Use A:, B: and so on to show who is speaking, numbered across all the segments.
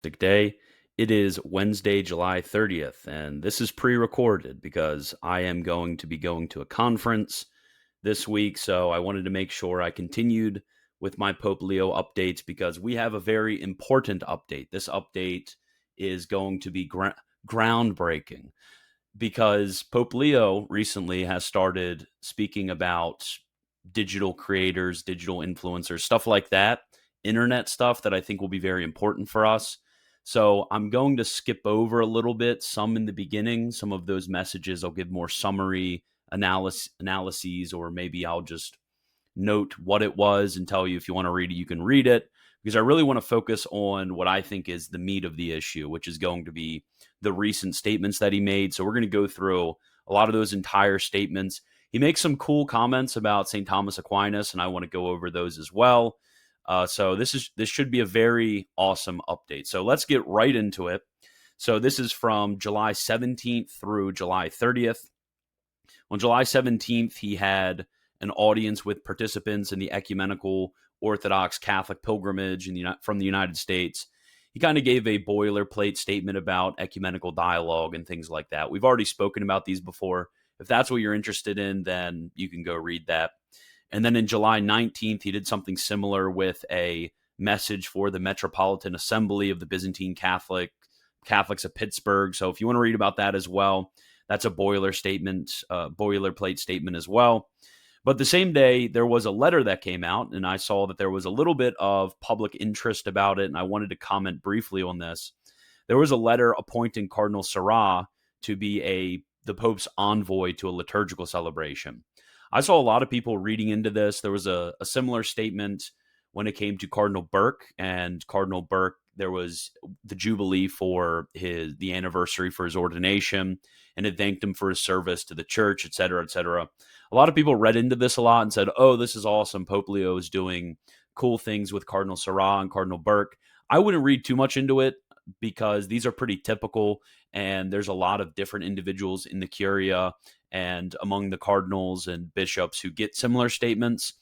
A: Day. It is Wednesday, July 30th, and this is pre recorded because I am going to be going to a conference this week. So I wanted to make sure I continued with my Pope Leo updates because we have a very important update. This update is going to be groundbreaking because Pope Leo recently has started speaking about digital creators, digital influencers, stuff like that, internet stuff that I think will be very important for us. So I'm going to skip over a little bit, some in the beginning, some of those messages. I'll give more summary analyses, or maybe I'll just note what it was and tell you if you want to read it, you can read it. Because I really want to focus on what I think is the meat of the issue, which is going to be the recent statements that he made. So we're going to go through a lot of those entire statements. He makes some cool comments about St. Thomas Aquinas, and I want to go over those as well. So this should be a very awesome update. So let's get right into it. So this is from July 17th through July 30th. On July 17th, he had an audience with participants in the Ecumenical Orthodox Catholic Pilgrimage from the United States. He kind of gave a boilerplate statement about ecumenical dialogue and things like that. We've already spoken about these before. If that's what you're interested in, then you can go read that. And then in July 19th, he did something similar with a message for the Metropolitan Assembly of the Byzantine Catholics of Pittsburgh. So if you want to read about that as well, that's a boilerplate statement as well. But the same day, there was a letter that came out, and I saw that there was a little bit of public interest about it, and I wanted to comment briefly on this. There was a letter appointing Cardinal Sarah to be the Pope's envoy to a liturgical celebration. I saw a lot of people reading into this. There was a similar statement when it came to Cardinal Burke, and Cardinal Burke, there was the Jubilee for the anniversary for his ordination, and it thanked him for his service to the church, et cetera, et cetera. A lot of people read into this a lot and said, oh, this is awesome. Pope Leo is doing cool things with Cardinal Sarah and Cardinal Burke. I wouldn't read too much into it because these are pretty typical, and there's a lot of different individuals in the Curia and among the cardinals and bishops who get similar statements.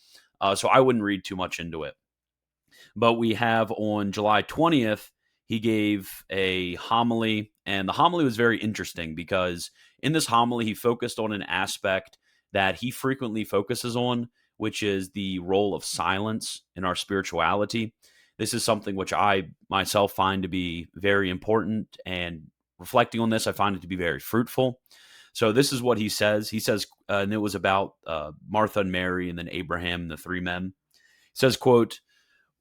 A: So I wouldn't read too much into it. But we have on July 20th, he gave a homily, and the homily was very interesting because in this homily, he focused on an aspect that he frequently focuses on, which is the role of silence in our spirituality. This is something which I myself find to be very important, and reflecting on this, I find it to be very fruitful. So this is what he says. He says, and it was about Martha and Mary and then Abraham and the three men. He says, quote,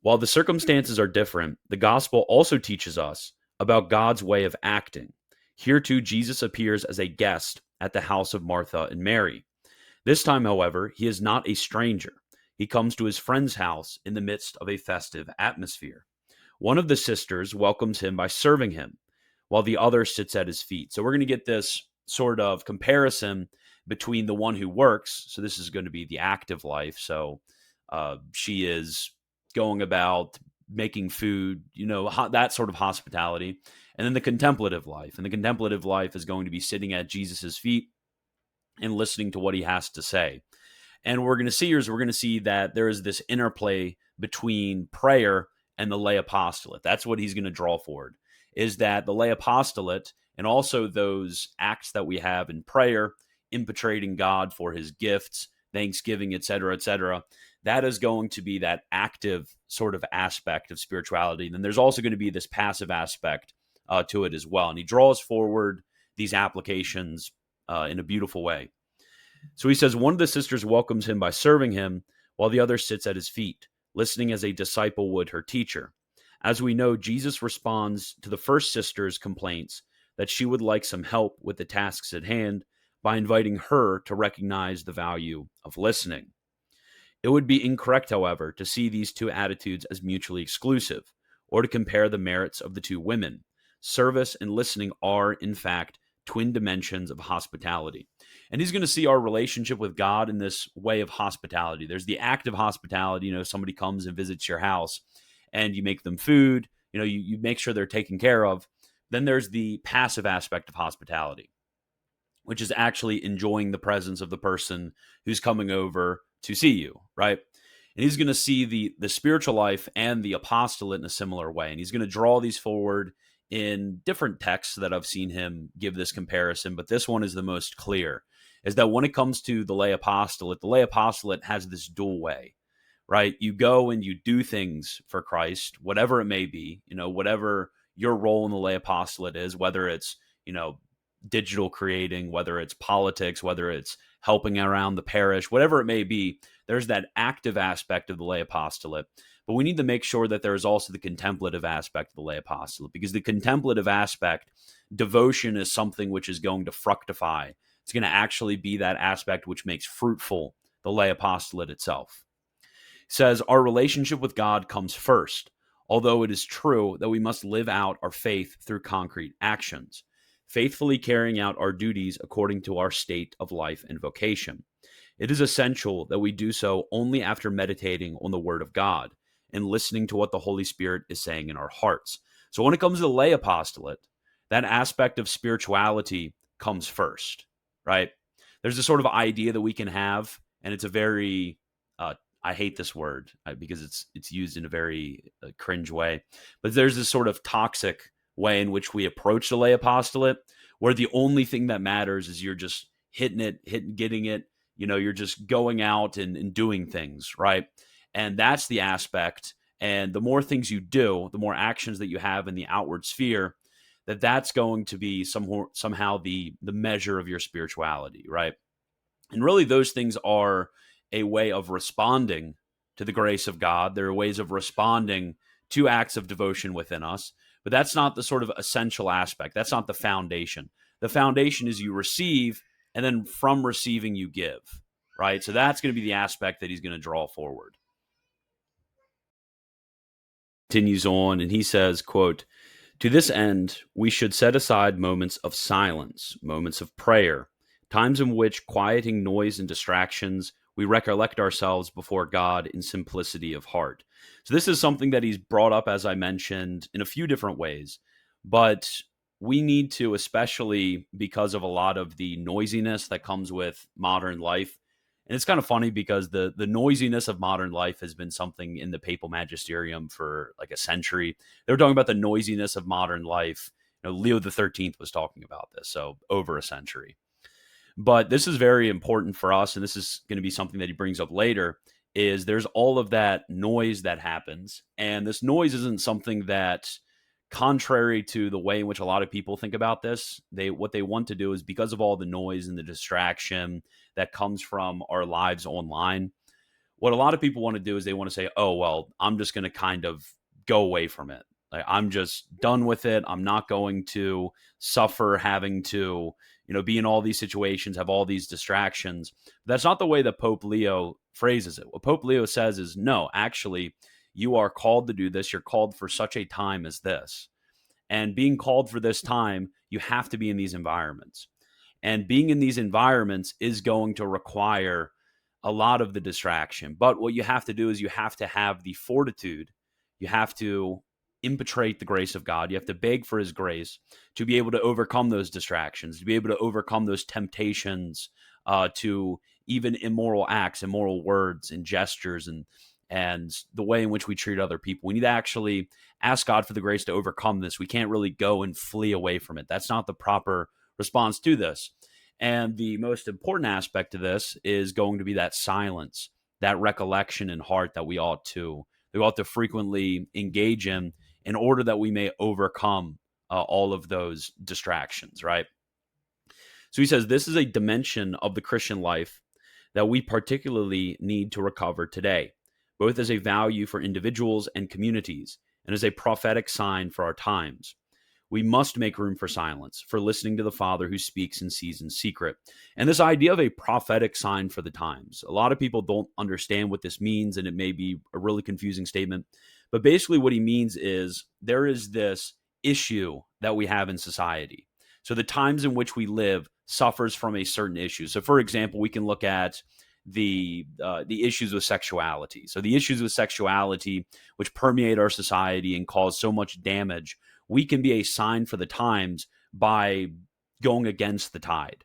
A: while the circumstances are different, the gospel also teaches us about God's way of acting. Here too, Jesus appears as a guest at the house of Martha and Mary. This time, however, he is not a stranger. He comes to his friend's house in the midst of a festive atmosphere. One of the sisters welcomes him by serving him, while the other sits at his feet. So we're going to get this sort of comparison between the one who works. So this is going to be the active life. So she is going about making food, that sort of hospitality. And then the contemplative life. And the contemplative life is going to be sitting at Jesus's feet and listening to what he has to say. And what we're going to see here is we're going to see that there is this interplay between prayer and the lay apostolate. That's what he's going to draw forward, is that the lay apostolate and also those acts that we have in prayer, impetrating God for his gifts, thanksgiving, et cetera, that is going to be that active sort of aspect of spirituality. And then there's also going to be this passive aspect to it as well. And he draws forward these applications in a beautiful way. So he says, one of the sisters welcomes him by serving him, while the other sits at his feet, listening as a disciple would her teacher. As we know, Jesus responds to the first sister's complaints that she would like some help with the tasks at hand by inviting her to recognize the value of listening. It would be incorrect, however, to see these two attitudes as mutually exclusive, or to compare the merits of the two women. Service and listening are, in fact, twin dimensions of hospitality. And he's going to see our relationship with God in this way of hospitality. There's the act of hospitality, somebody comes and visits your house and you make them food, you make sure they're taken care of. Then there's the passive aspect of hospitality, which is actually enjoying the presence of the person who's coming over to see you, right? And he's going to see the spiritual life and the apostolate in a similar way. And he's going to draw these forward in different texts that I've seen him give this comparison, but this one is the most clear, is that when it comes to the lay apostolate has this dual way, right? You go and you do things for Christ, whatever it may be, whatever your role in the lay apostolate is, whether it's, digital creating, whether it's politics, whether it's helping around the parish, whatever it may be, there's that active aspect of the lay apostolate. But we need to make sure that there is also the contemplative aspect of the lay apostolate, because the contemplative aspect, devotion, is something which is going to fructify. It's going to actually be that aspect which makes fruitful the lay apostolate itself. It says, our relationship with God comes first, although it is true that we must live out our faith through concrete actions, faithfully carrying out our duties according to our state of life and vocation. It is essential that we do so only after meditating on the Word of God and listening to what the Holy Spirit is saying in our hearts. So when it comes to the lay apostolate, that aspect of spirituality comes first, right? There's a sort of idea that we can have, and it's a very, I hate this word because it's used in a very cringe way, but there's this sort of toxic way in which we approach the lay apostolate, where the only thing that matters is you're just getting it, you're just going out and doing things, right? And that's the aspect. And the more things you do, the more actions that you have in the outward sphere, that's going to be somehow the measure of your spirituality, right? And really those things are a way of responding to the grace of God. They're ways of responding to acts of devotion within us. But that's not the sort of essential aspect. That's not the foundation. The foundation is you receive, and then from receiving you give, right? So that's going to be the aspect that he's going to draw forward. Continues on, and he says, quote, to this end, we should set aside moments of silence, moments of prayer, times in which, quieting noise and distractions, we recollect ourselves before God in simplicity of heart. So this is something that he's brought up, as I mentioned, in a few different ways. But we need to, especially because of a lot of the noisiness that comes with modern life. And it's kind of funny because the noisiness of modern life has been something in the papal magisterium for like a century. They were talking about the noisiness of modern life. Leo the 13th was talking about this, so over a century. But this is very important for us, and this is going to be something that he brings up later, is there's all of that noise that happens. And this noise isn't something that, contrary to the way in which a lot of people think about this, what they want to do is, because of all the noise and the distraction that comes from our lives online, what a lot of people want to do is they want to say, oh, well, I'm just going to kind of go away from it. Like, I'm just done with it. I'm not going to suffer having to, be in all these situations, have all these distractions. That's not the way that Pope Leo phrases it. What Pope Leo says is, no, actually, you are called to do this. You're called for such a time as this. And being called for this time, you have to be in these environments. And being in these environments is going to require a lot of the distraction. But what you have to do is you have to have the fortitude. You have to impetrate the grace of God. You have to beg for his grace to be able to overcome those distractions, to be able to overcome those temptations to even immoral acts, immoral words and gestures, and the way in which we treat other people. We need to actually ask God for the grace to overcome this. We can't really go and flee away from it. That's not the proper response to this. And the most important aspect of this is going to be that silence, that recollection in heart that we ought to frequently engage in order that we may overcome all of those distractions, right? So he says this is a dimension of the Christian life that we particularly need to recover today, both as a value for individuals and communities and as a prophetic sign for our times. We must make room for silence, for listening to the Father who speaks and sees in secret. And this idea of a prophetic sign for the times, a lot of people don't understand what this means, and it may be a really confusing statement. But basically what he means is there is this issue that we have in society. So the times in which we live suffers from a certain issue. So for example, we can look at the issues with sexuality. So the issues with sexuality, which permeate our society and cause so much damage, we can be a sign for the times by going against the tide.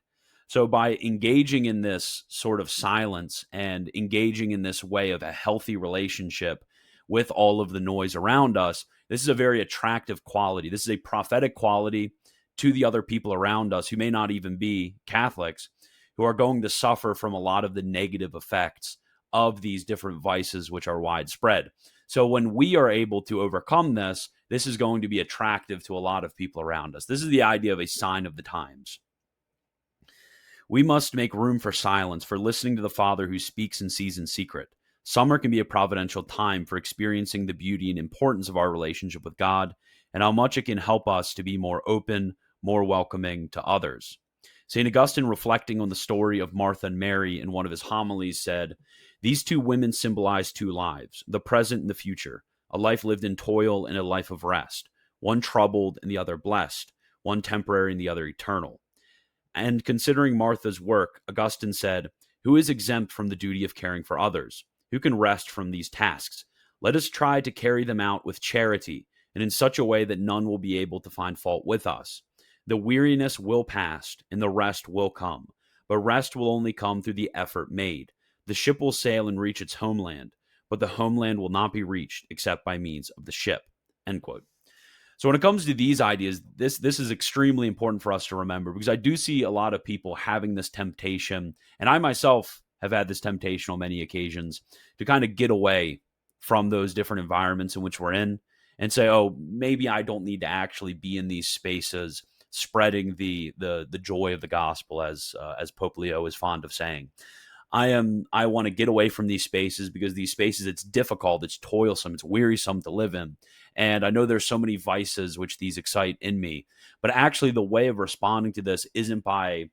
A: So by engaging in this sort of silence and engaging in this way of a healthy relationship with all of the noise around us, this is a very attractive quality. This is a prophetic quality to the other people around us who may not even be Catholics, who are going to suffer from a lot of the negative effects of these different vices which are widespread. So when we are able to overcome this, this is going to be attractive to a lot of people around us. This is the idea of a sign of the times. We must make room for silence, for listening to the Father who speaks and sees in secret. Summer can be a providential time for experiencing the beauty and importance of our relationship with God, and how much it can help us to be more open, more welcoming to others. St. Augustine, reflecting on the story of Martha and Mary in one of his homilies, said, "These two women symbolize two lives, the present and the future, a life lived in toil and a life of rest, one troubled and the other blessed, one temporary and the other eternal." And considering Martha's work, Augustine said, "Who is exempt from the duty of caring for others? Who can rest from these tasks? Let us try to carry them out with charity and in such a way that none will be able to find fault with us. The weariness will pass and the rest will come, but rest will only come through the effort made. The ship will sail and reach its homeland, but the homeland will not be reached except by means of the ship." End quote. So when it comes to these ideas, this is extremely important for us to remember, because I do see a lot of people having this temptation, and I myself have had this temptation on many occasions, to kind of get away from those different environments in which we're in and say, oh, maybe I don't need to actually be in these spaces spreading the joy of the gospel, as Pope Leo is fond of saying. I want to get away from these spaces, because these spaces, it's difficult, it's toilsome, it's wearisome to live in. And I know there's so many vices which these excite in me, but actually the way of responding to this isn't by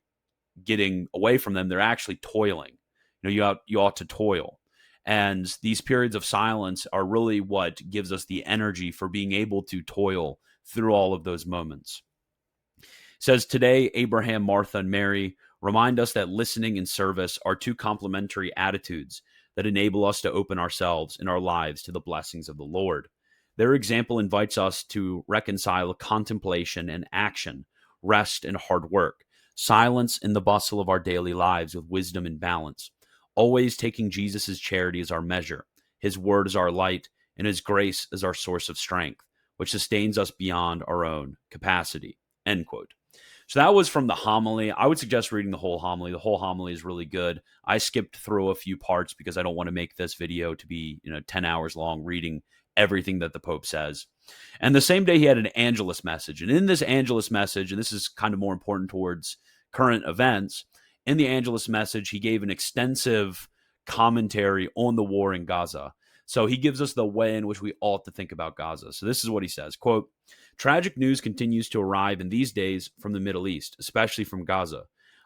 A: getting away from them. They're actually toiling. You ought to toil. And these periods of silence are really what gives us the energy for being able to toil through all of those moments. It says, today, Abraham, Martha, and Mary remind us that listening and service are two complementary attitudes that enable us to open ourselves and our lives to the blessings of the Lord. Their example invites us to reconcile contemplation and action, rest and hard work, silence in the bustle of our daily lives with wisdom and balance, always taking Jesus' charity as our measure, his word as our light, and his grace as our source of strength, which sustains us beyond our own capacity. End quote. So that was from the homily. I would suggest reading the whole homily. The whole homily is really good. I skipped through a few parts because I don't want to make this video to be 10 hours long reading everything that the Pope says. And the same day, he had an Angelus message. And in this Angelus message, and this is kind of more important towards current events, in the Angelus message, he gave an extensive commentary on the war in Gaza. So he gives us the way in which we ought to think about Gaza. So this is what he says, quote, "Tragic news continues to arrive in these days from the Middle East, especially from Gaza.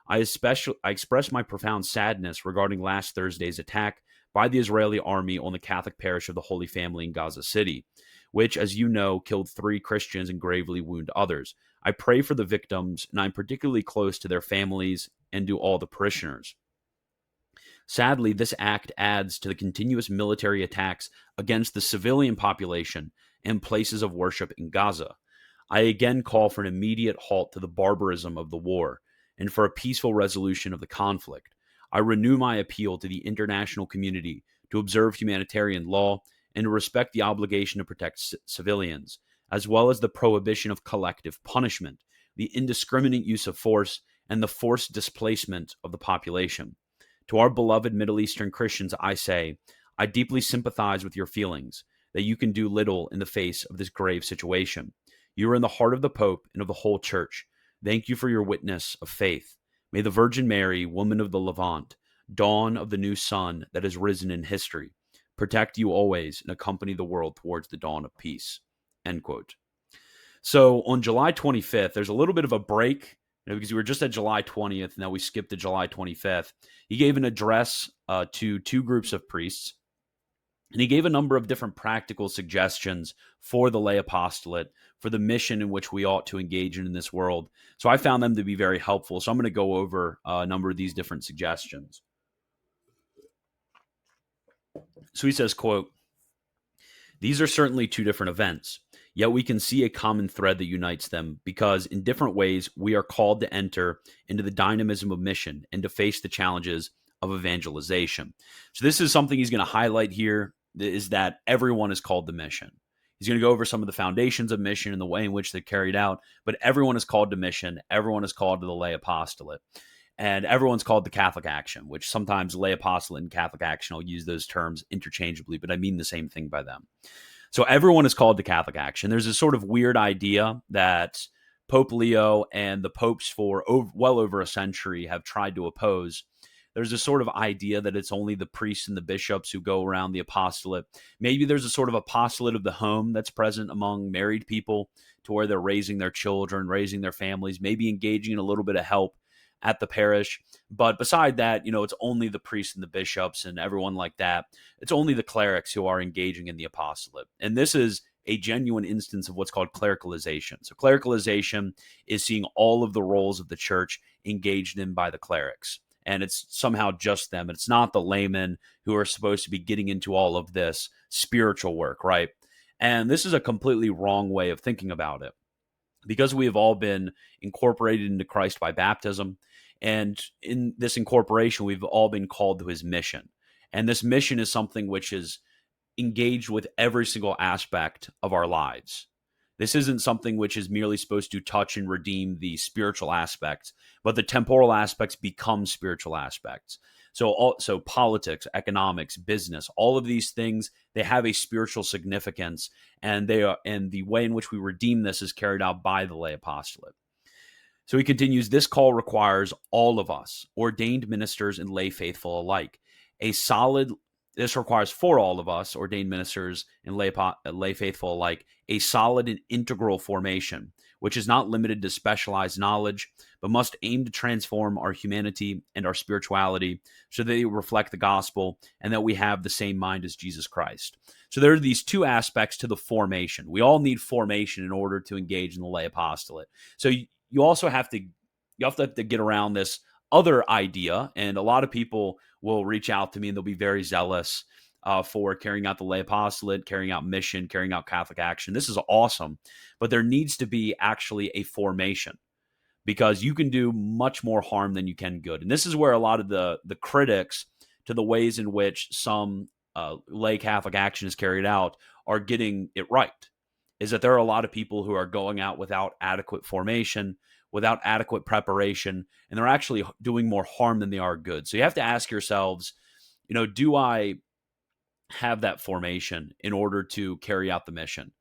A: I express my profound sadness regarding last Thursday's attack by the Israeli army on the Catholic parish of the Holy Family in Gaza City, which, as you know, killed 3 Christians and gravely wounded others. I pray for the victims, and I'm particularly close to their families and to all the parishioners. Sadly, this act adds to the continuous military attacks against the civilian population and places of worship in Gaza. I again call for an immediate halt to the barbarism of the war and for a peaceful resolution of the conflict. I renew my appeal to the international community to observe humanitarian law and to respect the obligation to protect civilians, as well as the prohibition of collective punishment, the indiscriminate use of force, and the forced displacement of the population. To our beloved Middle Eastern Christians, I say, I deeply sympathize with your feelings that you can do little in the face of this grave situation. You are in the heart of the Pope and of the whole Church. Thank you for your witness of faith. May the Virgin Mary, woman of the Levant, dawn of the new sun that has risen in history, protect you always and accompany the world towards the dawn of peace." End quote. So on July 25th, there's a little bit of a break, because we were just at July 20th. Now we skipped to July 25th. He gave an address to 2 groups of priests, and he gave a number of different practical suggestions for the lay apostolate, for the mission in which we ought to engage in this world. So I found them to be very helpful. So I'm going to go over a number of these different suggestions. So he says, quote, "These are certainly 2 different events. Yet we can see a common thread that unites them because in different ways we are called to enter into the dynamism of mission and to face the challenges of evangelization. So this is something he's going to highlight here, is that everyone is called to mission. He's going to go over some of the foundations of mission and the way in which they're carried out, but everyone is called to mission. Everyone is called to the lay apostolate. And everyone's called the Catholic action, which sometimes lay apostolate and Catholic action, I'll use those terms interchangeably, but I mean the same thing by them. So everyone is called to Catholic action. There's this sort of weird idea that Pope Leo and the popes for well over a century have tried to oppose. There's a sort of idea that it's only the priests and the bishops who go around the apostolate. Maybe there's a sort of apostolate of the home that's present among married people to where they're raising their children, raising their families, maybe engaging in a little bit of help at the parish. But beside that, it's only the priests and the bishops and everyone like that. It's only the clerics who are engaging in the apostolate. And this is a genuine instance of what's called clericalization. So clericalization is seeing all of the roles of the church engaged in by the clerics. And it's somehow just them. It's not the laymen who are supposed to be getting into all of this spiritual work, right? And this is a completely wrong way of thinking about it, because we have all been incorporated into Christ by baptism. And in this incorporation, we've all been called to his mission. And this mission is something which is engaged with every single aspect of our lives. This isn't something which is merely supposed to touch and redeem the spiritual aspects, but the temporal aspects become spiritual aspects. So politics, economics, business, all of these things, they have a spiritual significance, and the way in which we redeem this is carried out by the lay apostolate. So he continues, this call requires all of us, ordained ministers and lay faithful alike. This requires for all of us, ordained ministers and lay faithful alike, a solid and integral formation, which is not limited to specialized knowledge, but must aim to transform our humanity and our spirituality so that they reflect the gospel and that we have the same mind as Jesus Christ. So there are these two aspects to the formation. We all need formation in order to engage in the lay apostolate. So you also have to get around this other idea, and a lot of people will reach out to me and they'll be very zealous for carrying out the lay apostolate, carrying out mission, carrying out Catholic action. This is awesome, but there needs to be actually a formation, because you can do much more harm than you can good. And this is where a lot of the critics to the ways in which some lay Catholic action is carried out are getting it right, is that there are a lot of people who are going out without adequate formation, without adequate preparation, and they're actually doing more harm than they are good. So you have to ask yourselves, do I have that formation in order to carry out the mission?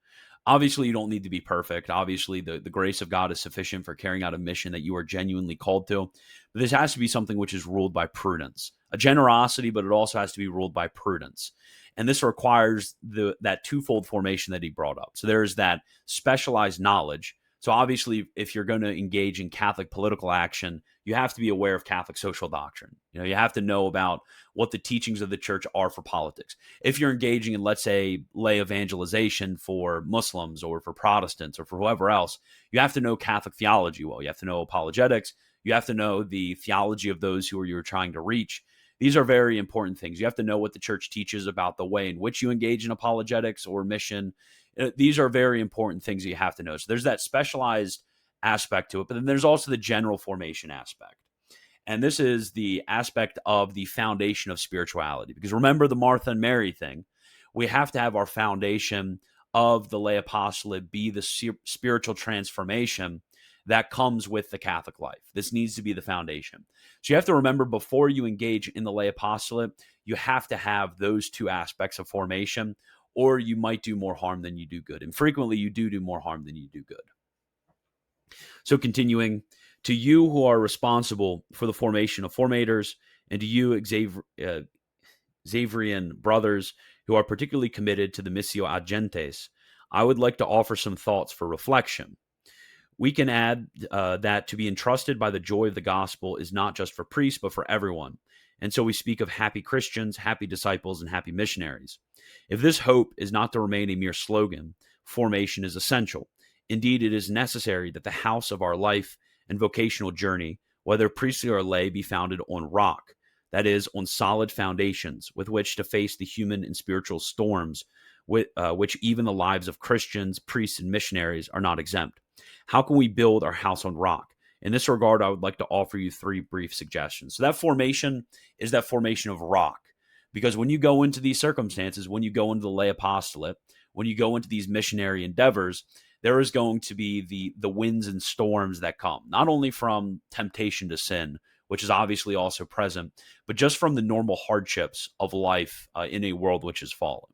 A: Obviously, you don't need to be perfect. Obviously, the grace of God is sufficient for carrying out a mission that you are genuinely called to. But this has to be something which is ruled by prudence, a generosity, but it also has to be ruled by prudence. And this requires that twofold formation that he brought up. So there's that specialized knowledge. So obviously, if you're going to engage in Catholic political action, you have to be aware of Catholic social doctrine. You have to know about what the teachings of the church are for politics. If you're engaging in, let's say, lay evangelization for Muslims or for Protestants or for whoever else, you have to know Catholic theology well. You have to know apologetics. You have to know the theology of those who you're trying to reach. These are very important things. You have to know what the church teaches about the way in which you engage in apologetics or mission. These are very important things that you have to know. So there's that specialized aspect to it, but then there's also the general formation aspect. And this is the aspect of the foundation of spirituality. Because remember the Martha and Mary thing. We have to have our foundation of the lay apostolate be the spiritual transformation that comes with the Catholic life. This needs to be the foundation. So you have to remember, before you engage in the lay apostolate, you have to have those two aspects of formation, or you might do more harm than you do good. And frequently you do more harm than you do good. So continuing, to you who are responsible for the formation of formators, and to you Xaverian brothers who are particularly committed to the Missio ad Gentes, I would like to offer some thoughts for reflection. We can add that to be entrusted by the joy of the gospel is not just for priests, but for everyone. And so we speak of happy Christians, happy disciples, and happy missionaries. If this hope is not to remain a mere slogan, formation is essential. Indeed, it is necessary that the house of our life and vocational journey, whether priestly or lay, be founded on rock, that is, on solid foundations with which to face the human and spiritual storms which even the lives of Christians, priests, and missionaries are not exempt. How can we build our house on rock? In this regard, I would like to offer you 3 brief suggestions. So that formation is that formation of rock. Because when you go into these circumstances, when you go into the lay apostolate, when you go into these missionary endeavors, there is going to be the winds and storms that come, not only from temptation to sin, which is obviously also present, but just from the normal hardships of life in a world which is fallen.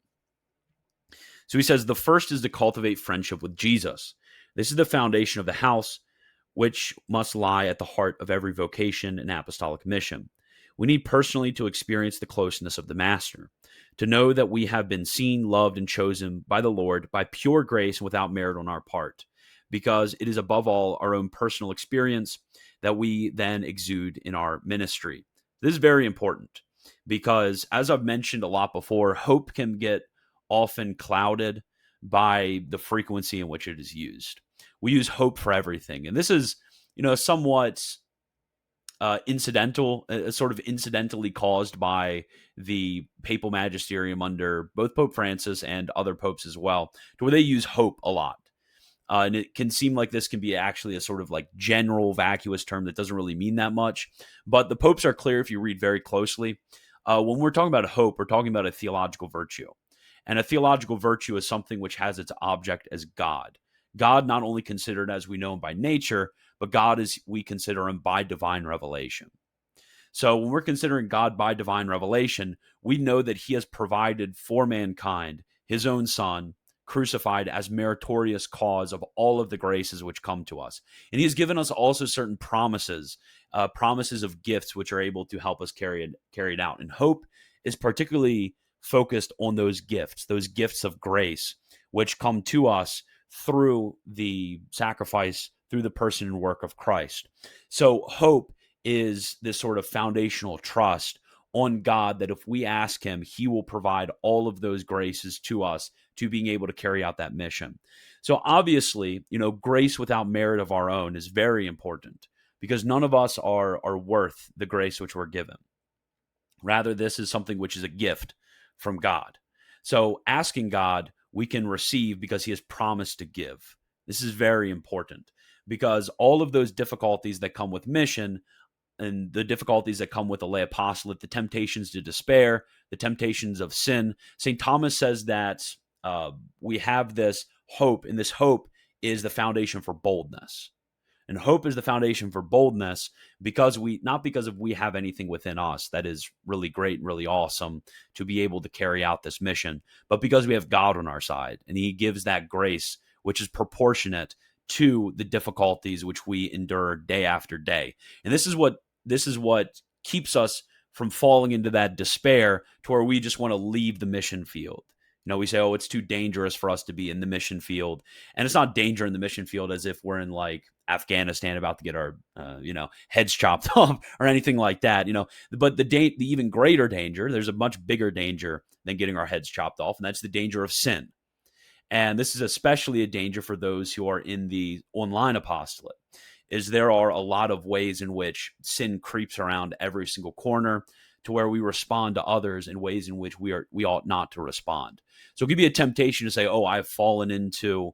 A: So he says the first is to cultivate friendship with Jesus. This is the foundation of the house, which must lie at the heart of every vocation and apostolic mission. We need personally to experience the closeness of the Master, to know that we have been seen, loved, and chosen by the Lord by pure grace and without merit on our part, because it is above all our own personal experience that we then exude in our ministry. This is very important because, as I've mentioned a lot before, hope can get often clouded by the frequency in which it is used. We use hope for everything, and this is, somewhat incidental, sort of incidentally caused by the papal magisterium under both Pope Francis and other popes as well, to where they use hope a lot. And it can seem like this can be actually a sort of like general vacuous term that doesn't really mean that much. But the popes are clear if you read very closely. When we're talking about hope, we're talking about a theological virtue. And a theological virtue is something which has its object as God. God not only considered as we know him by nature, but God as we consider him by divine revelation. So when we're considering God by divine revelation, we know that he has provided for mankind his own Son, crucified as meritorious cause of all of the graces which come to us. And he has given us also certain promises, promises of gifts which are able to help us carry it out. And hope is particularly focused on those gifts of grace, which come to us through the sacrifice, through the person and work of Christ. So hope is this sort of foundational trust on God that if we ask him, he will provide all of those graces to us to being able to carry out that mission. So obviously, grace without merit of our own is very important because none of us are worth the grace which we're given. Rather, this is something which is a gift from God. So asking God, we can receive because he has promised to give. This is very important because all of those difficulties that come with mission and the difficulties that come with the lay apostolate, the temptations to despair, the temptations of sin, St. Thomas says that we have this hope, and this hope is the foundation for boldness. And hope is the foundation for boldness because not because we have anything within us that is really great and really awesome to be able to carry out this mission, but because we have God on our side and he gives that grace, which is proportionate to the difficulties which we endure day after day. And this is what keeps us from falling into that despair to where we just want to leave the mission field. We say, oh, it's too dangerous for us to be in the mission field. And it's not danger in the mission field as if we're in like Afghanistan about to get our, heads chopped off or anything like that, But the even greater danger, there's a much bigger danger than getting our heads chopped off, and that's the danger of sin. And this is especially a danger for those who are in the online apostolate, is there are a lot of ways in which sin creeps around every single corner to where we respond to others in ways in which we ought not to respond. So it could be a temptation to say, oh, I've fallen into,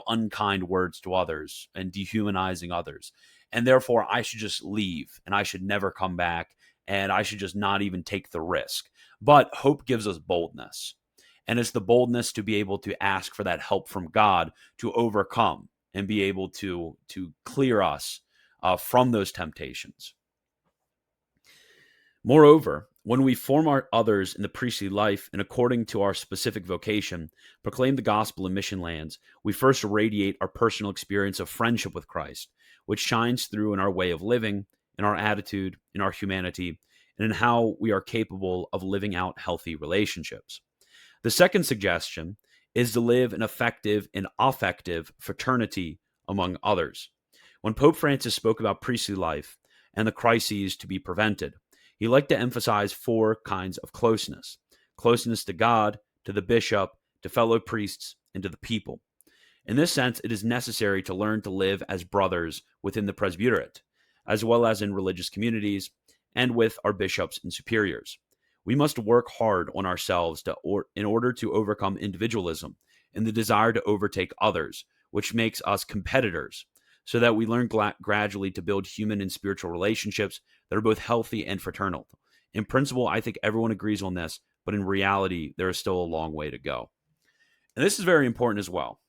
A: unkind words to others and dehumanizing others. And therefore I should just leave and I should never come back and I should just not even take the risk. But hope gives us boldness. And it's the boldness to be able to ask for that help from God to overcome and be able to clear us from those temptations. Moreover, when we form our others in the priestly life and according to our specific vocation, proclaim the gospel in mission lands, we first radiate our personal experience of friendship with Christ, which shines through in our way of living, in our attitude, in our humanity, and in how we are capable of living out healthy relationships. The second suggestion is to live an effective and affective fraternity among others. When Pope Francis spoke about priestly life and the crises to be prevented, he liked to emphasize 4 kinds of closeness: closeness to God, to the bishop, to fellow priests, and to the people. In this sense, it is necessary to learn to live as brothers within the presbyterate, as well as in religious communities, and with our bishops and superiors. We must work hard on ourselves in order to overcome individualism and the desire to overtake others, which makes us competitors, so that we learn gradually to build human and spiritual relationships that are both healthy and fraternal. In principle, I think everyone agrees on this, but in reality, there is still a long way to go. And this is very important as well,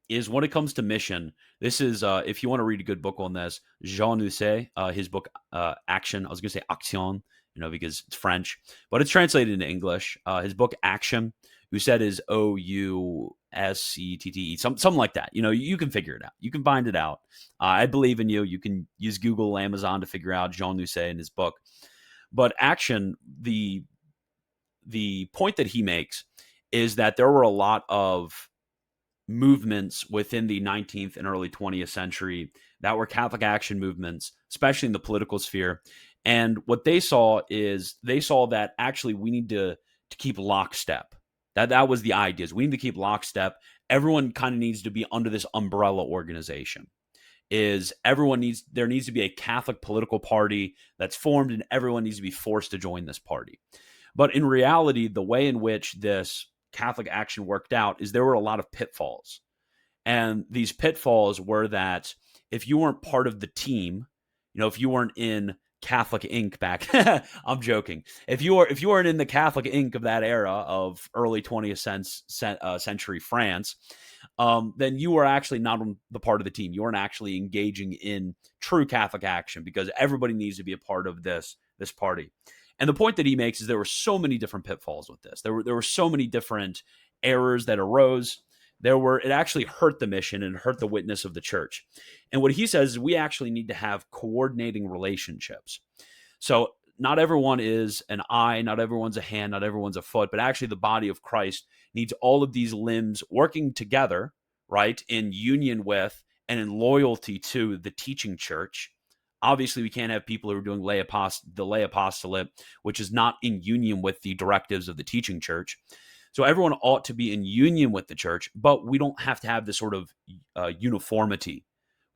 A: is when it comes to mission. This is, if you want to read a good book on this, Jean Lucet, his book, Action. I was going to say Action, because it's French, but it's translated into English. His book, Action, Lucet is Ouscette, something like that. You can figure it out. You can find it out. I believe in you. You can use Google, Amazon to figure out Jean Lucet in his book. But Action, the point that he makes is that there were a lot of movements within the 19th and early 20th century that were Catholic action movements, especially in the political sphere. And what they saw that actually we need to keep lockstep. That was the idea, is we need to keep lockstep. Everyone kind of needs to be under this umbrella organization. There needs to be a Catholic political party that's formed, and everyone needs to be forced to join this party. But in reality, the way in which this Catholic action worked out is there were a lot of pitfalls. And these pitfalls were that if you weren't part of the team, if you weren't in Catholic Inc. back, I'm joking. If you weren't in the Catholic Inc. of that era of early 20th century France, then you were actually not on the part of the team. You weren't actually engaging in true Catholic action, because everybody needs to be a part of this party. And the point that he makes is there were so many different pitfalls with this. There were so many different errors that arose. It actually hurt the mission and hurt the witness of the church. And what he says is we actually need to have coordinating relationships. So not everyone is an eye, not everyone's a hand, not everyone's a foot, but actually the body of Christ needs all of these limbs working together, right, in union with and in loyalty to the teaching church. Obviously, we can't have people who are doing the lay apostolate, which is not in union with the directives of the teaching church. So everyone ought to be in union with the church, but we don't have to have this sort of uniformity.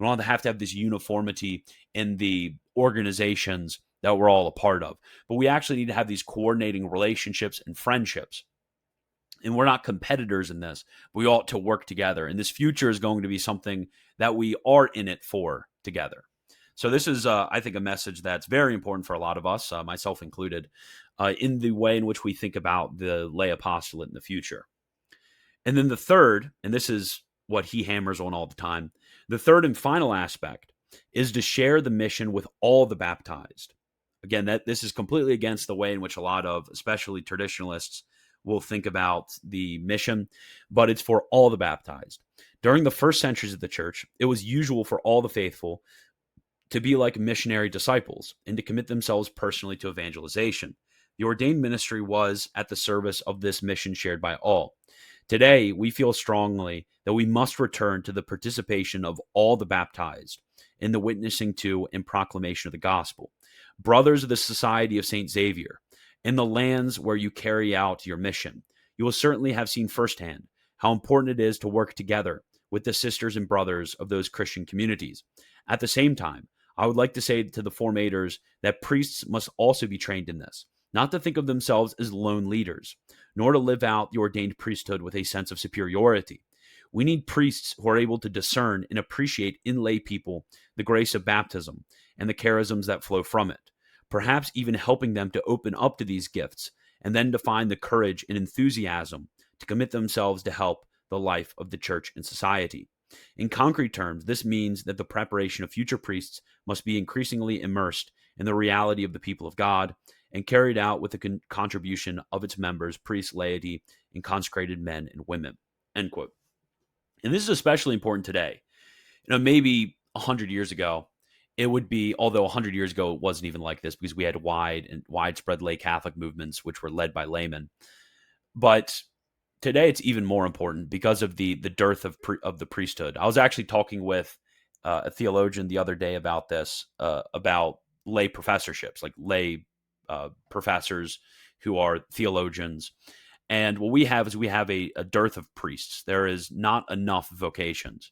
A: We don't have to have this uniformity in the organizations that we're all a part of. But we actually need to have these coordinating relationships and friendships. And we're not competitors in this. We ought to work together. And this future is going to be something that we are in it for together. So this is, I think, a message that's very important for a lot of us, myself included, in the way in which we think about the lay apostolate in the future. And then the third, and this is what he hammers on all the time, the third and final aspect is to share the mission with all the baptized. Again, this is completely against the way in which a lot of, especially traditionalists, will think about the mission, but it's for all the baptized. During the first centuries of the church, it was usual for all the faithful to be like missionary disciples and to commit themselves personally to evangelization. The ordained ministry was at the service of this mission shared by all. Today, we feel strongly that we must return to the participation of all the baptized in the witnessing to and proclamation of the gospel. Brothers of the Society of St. Xavier, in the lands where you carry out your mission, you will certainly have seen firsthand how important it is to work together with the sisters and brothers of those Christian communities. At the same time, I would like to say to the formators that priests must also be trained in this, not to think of themselves as lone leaders, nor to live out the ordained priesthood with a sense of superiority. We need priests who are able to discern and appreciate in lay people the grace of baptism and the charisms that flow from it, perhaps even helping them to open up to these gifts and then to find the courage and enthusiasm to commit themselves to help the life of the church and society. In concrete terms, this means that the preparation of future priests must be increasingly immersed in the reality of the people of God and carried out with the contribution of its members, priests, laity, and consecrated men and women. End quote. And this is especially important today. Maybe 100 years ago, it would be, although 100 years ago it wasn't even like this because we had widespread lay Catholic movements which were led by laymen. But today it's even more important because of the dearth of the priesthood. I was actually talking with a theologian the other day about this, about lay professorships, like lay professors who are theologians. And what we have is a dearth of priests. There is not enough vocations.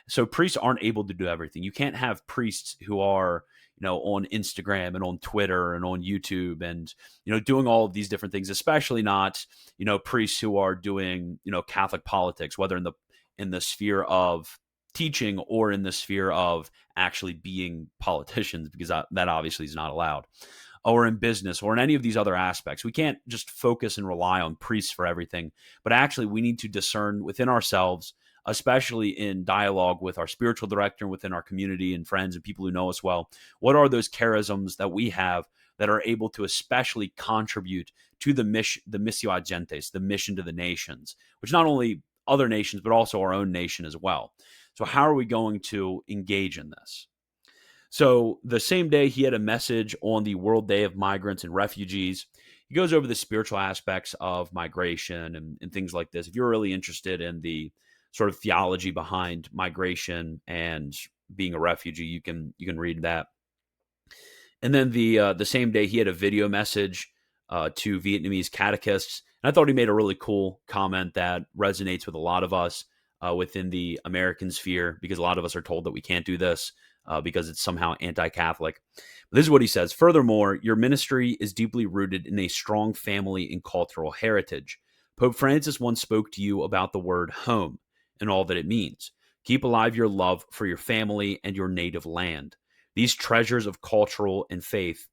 A: So priests aren't able to do everything. You can't have priests who are, on Instagram and on Twitter and on YouTube and, doing all of these different things, especially not, priests who are doing, Catholic politics, whether in the sphere of teaching or in the sphere of actually being politicians, because that obviously is not allowed, or in business or in any of these other aspects. We can't just focus and rely on priests for everything, but actually we need to discern within ourselves, especially in dialogue with our spiritual director and within our community and friends and people who know us well, what are those charisms that we have that are able to especially contribute to the mission, the missio ad gentes, the mission to the nations, which not only other nations, but also our own nation as well. So how are we going to engage in this? So the same day, he had a message on the World Day of Migrants and Refugees. He goes over the spiritual aspects of migration and things like this. If you're really interested in the sort of theology behind migration and being a refugee, you can read that. And then the same day, he had a video message to Vietnamese catechists. And I thought he made a really cool comment that resonates with a lot of us within the American sphere, because a lot of us are told that we can't do this because it's somehow anti-Catholic. But this is what he says. Furthermore, your ministry is deeply rooted in a strong family and cultural heritage. Pope Francis once spoke to you about the word home and all that it means. Keep alive your love for your family and your native land. These treasures of culture and faith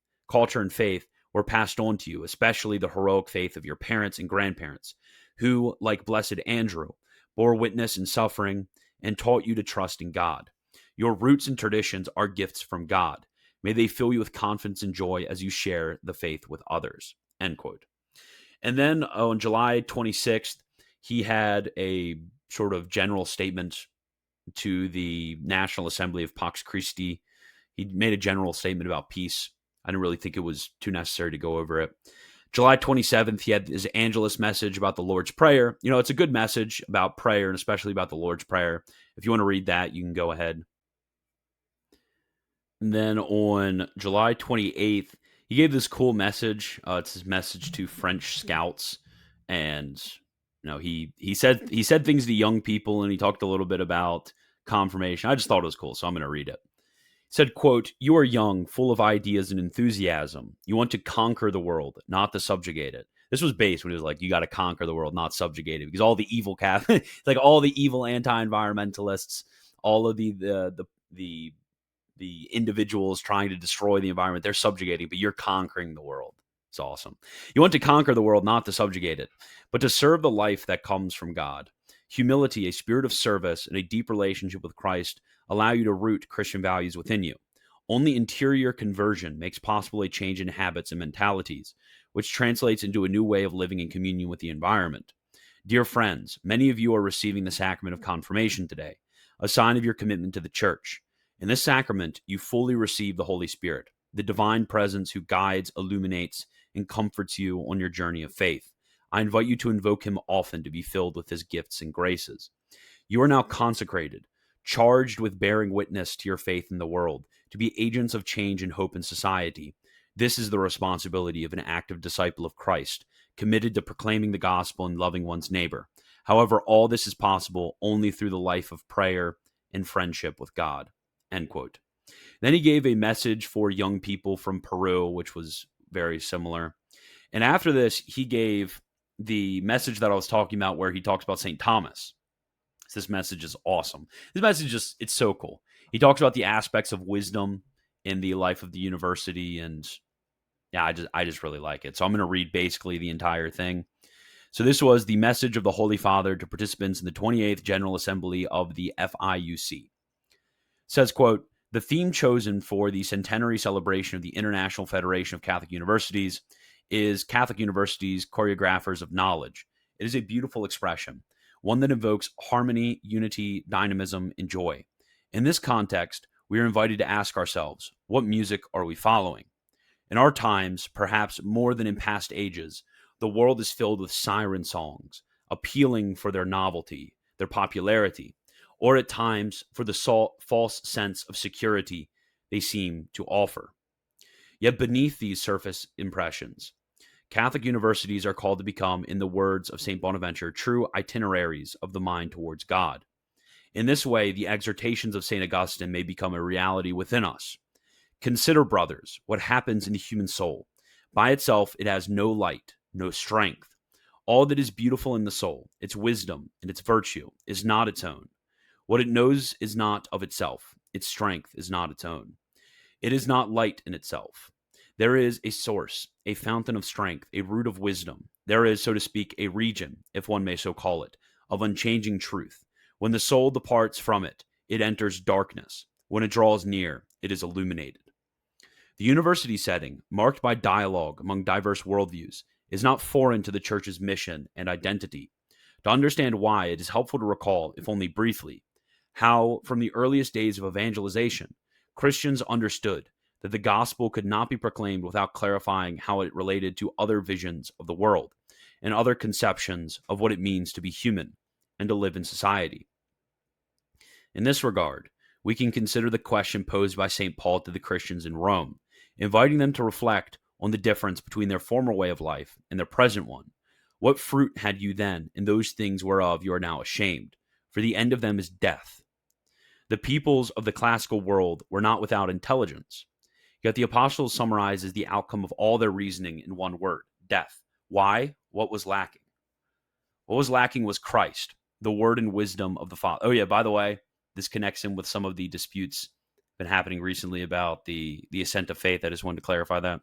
A: were passed on to you, especially the heroic faith of your parents and grandparents, who, like Blessed Andrew, bore witness in suffering and taught you to trust in God. Your roots and traditions are gifts from God. May they fill you with confidence and joy as you share the faith with others. End quote. And then on July 26th, he had a sort of general statement to the National Assembly of Pax Christi. He made a general statement about peace. I didn't really think it was too necessary to go over it. July 27th, he had his Angelus message about the Lord's Prayer. It's a good message about prayer, and especially about the Lord's Prayer. If you want to read that, you can go ahead. And then on July 28th, he gave this cool message. It's his message to French scouts. And he said things to young people, and he talked a little bit about confirmation. I just thought it was cool, so I'm going to read it. He said, quote, "You are young, full of ideas and enthusiasm. You want to conquer the world, not to subjugate it." This was based when he was like, you got to conquer the world, not subjugate it, because all the evil like all the evil anti-environmentalists, all of the individuals trying to destroy the environment, they're subjugating, but you're conquering the world. It's awesome. You want to conquer the world, not to subjugate it, but to serve the life that comes from God. Humility, a spirit of service, and a deep relationship with Christ allow you to root Christian values within you. Only interior conversion makes possible a change in habits and mentalities, which translates into a new way of living in communion with the environment. Dear friends, many of you are receiving the sacrament of confirmation today, a sign of your commitment to the church. In this sacrament, you fully receive the Holy Spirit, the divine presence who guides, illuminates, and comforts you on your journey of faith. I invite you to invoke him often to be filled with his gifts and graces. You are now consecrated, charged with bearing witness to your faith in the world, to be agents of change and hope in society. This is the responsibility of an active disciple of Christ, committed to proclaiming the gospel and loving one's neighbor. However, all this is possible only through the life of prayer and friendship with God. End quote. Then he gave a message for young people from Peru, which was very similar. And after this, he gave the message that I was talking about, where he talks about St. Thomas. This message is awesome. This message it's so cool. He talks about the aspects of wisdom in the life of the university, and yeah, I just really like it. So I'm going to read basically the entire thing. So this was the message of the Holy Father to participants in the 28th General Assembly of the FIUC. It says, quote, "The theme chosen for the centenary celebration of the International Federation of Catholic Universities is Catholic Universities Choreographers of Knowledge. It is a beautiful expression, one that evokes harmony, unity, dynamism, and joy. In this context, we are invited to ask ourselves, what music are we following? In our times, perhaps more than in past ages, the world is filled with siren songs, appealing for their novelty, their popularity, or at times for the false sense of security they seem to offer. Yet beneath these surface impressions, Catholic universities are called to become, in the words of St. Bonaventure, true itineraries of the mind towards God. In this way, the exhortations of St. Augustine may become a reality within us. Consider, brothers, what happens in the human soul. By itself, it has no light, no strength. All that is beautiful in the soul, its wisdom and its virtue, is not its own. What it knows is not of itself. Its strength is not its own. It is not light in itself. There is a source, a fountain of strength, a root of wisdom. There is, so to speak, a region, if one may so call it, of unchanging truth. When the soul departs from it, it enters darkness. When it draws near, it is illuminated. The university setting, marked by dialogue among diverse worldviews, is not foreign to the Church's mission and identity. To understand why, it is helpful to recall, if only briefly, how, from the earliest days of evangelization, Christians understood that the gospel could not be proclaimed without clarifying how it related to other visions of the world and other conceptions of what it means to be human and to live in society. In this regard, we can consider the question posed by St. Paul to the Christians in Rome, inviting them to reflect on the difference between their former way of life and their present one. What fruit had you then in those things whereof you are now ashamed? For the end of them is death. The peoples of the classical world were not without intelligence. Yet the apostles summarizes the outcome of all their reasoning in one word: death. Why? What was lacking? What was lacking was Christ, the word and wisdom of the Father. Oh yeah, by the way, this connects in with some of the disputes been happening recently about the ascent of faith. I just wanted to clarify that.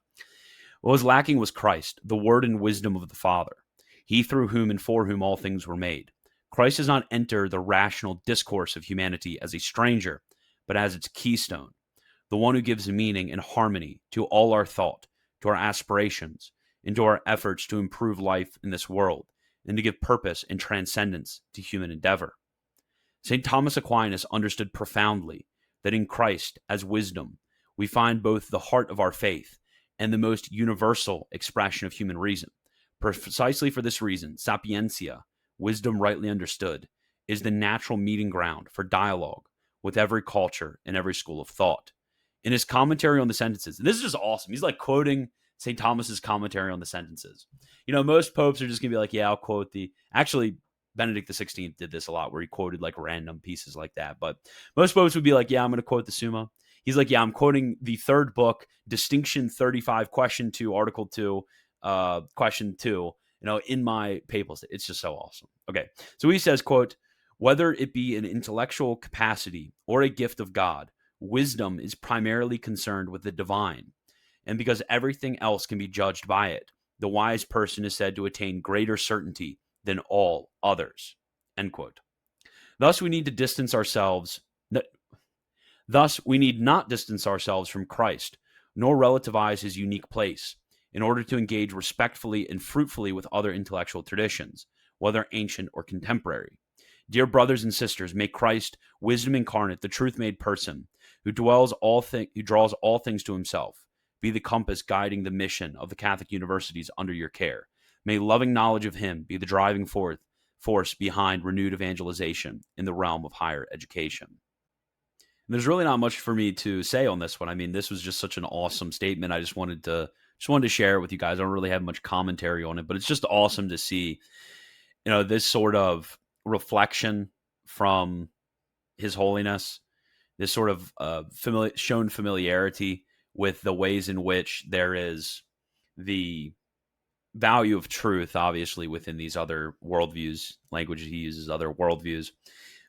A: What was lacking was Christ, the word and wisdom of the Father, he through whom and for whom all things were made. Christ does not enter the rational discourse of humanity as a stranger, but as its keystone, the one who gives meaning and harmony to all our thought, to our aspirations, and to our efforts to improve life in this world, and to give purpose and transcendence to human endeavor. St. Thomas Aquinas understood profoundly that in Christ, as wisdom, we find both the heart of our faith and the most universal expression of human reason. Precisely for this reason, sapientia, wisdom rightly understood, is the natural meeting ground for dialogue with every culture and every school of thought. In his commentary on the sentences, and this is just awesome. He's like quoting St. Thomas's commentary on the sentences. You know, most popes are just going to be like, yeah, I'll quote the... Actually, Benedict XVI did this a lot where he quoted like random pieces like that. But most popes would be like, yeah, I'm going to quote the Summa. He's like, yeah, I'm quoting the third book, Distinction 35, Question 2, Article 2, Question 2, you know, in my papal state. It's just so awesome. Okay, so he says, quote, whether it be an intellectual capacity or a gift of God, wisdom is primarily concerned with the divine. And because everything else can be judged by it, the wise person is said to attain greater certainty than all others. End quote. Thus, we need to distance ourselves. Thus, we need not distance ourselves from Christ, nor relativize his unique place, in order to engage respectfully and fruitfully with other intellectual traditions, whether ancient or contemporary. Dear brothers and sisters, may Christ, wisdom incarnate, the truth made person, who draws all things to himself, be the compass guiding the mission of the Catholic universities under your care. May loving knowledge of him be the driving force behind renewed evangelization in the realm of higher education. And there's really not much for me to say on this one. I mean, this was just such an awesome statement. I just wanted to share it with you guys. I don't really have much commentary on it, but it's just awesome to see, you know, this sort of reflection from His Holiness, this sort of shown familiarity with the ways in which there is the value of truth, obviously, within these other worldviews, language he uses, other worldviews.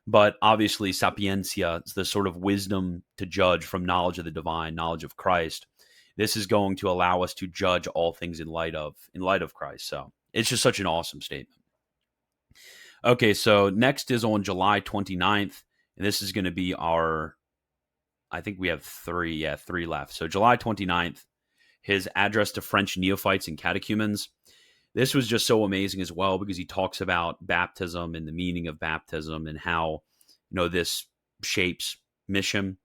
A: But obviously, sapientia is the sort of wisdom to judge from knowledge of the divine, knowledge of Christ. This is going to allow us to judge all things in light of Christ. So it's just such an awesome statement. Okay, so next is on July 29th, and this is going to be our, I think we have three left. So July 29th, his address to French neophytes and catechumens. This was just so amazing as well because he talks about baptism and the meaning of baptism and how, you know, this shapes mission.